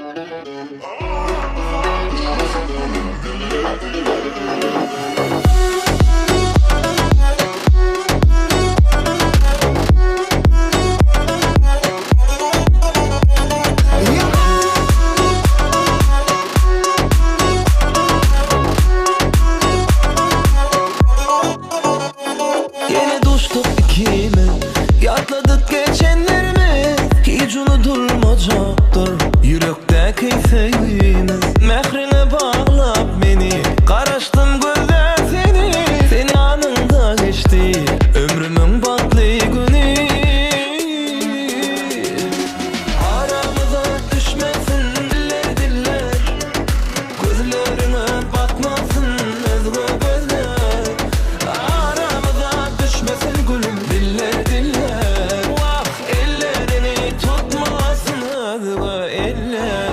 Yine düştük ikimiz, yatladık geçenlerimi. Hiç unutulmayacaktır yürekteki sevgimiz. Mehrine bağlap beni, karıştım gözler seni. Senin yanında geçti ömrümün batlı günü. Aramıza düşmesin diller diller, gözlerine batmasın ezgi gözler. Aramıza düşmesin gülüm diller diller. Vah ellerini tutmasın ezgi eller.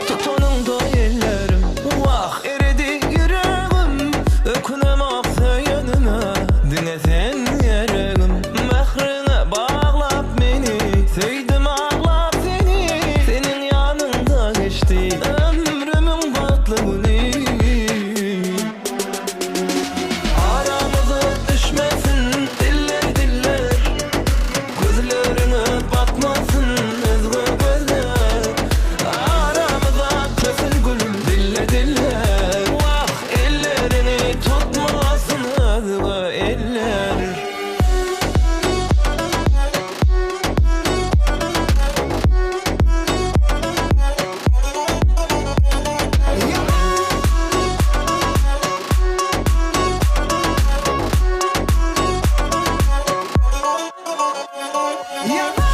Tutunun da ellerim, vah eridi yüreğim. Ökünem aksa yanına, dinesen yereğim. Mehrine bağlap beni, söydim ağlap seni. Senin yanında geçti ömrümün batlı günü. Aramıza düşmesin diller diller, gözlerine batmasın ezgi gözler. Aramıza düşmesin gülüm diller diller. Vah ellerini tutmasın ezgi eller. Yeah.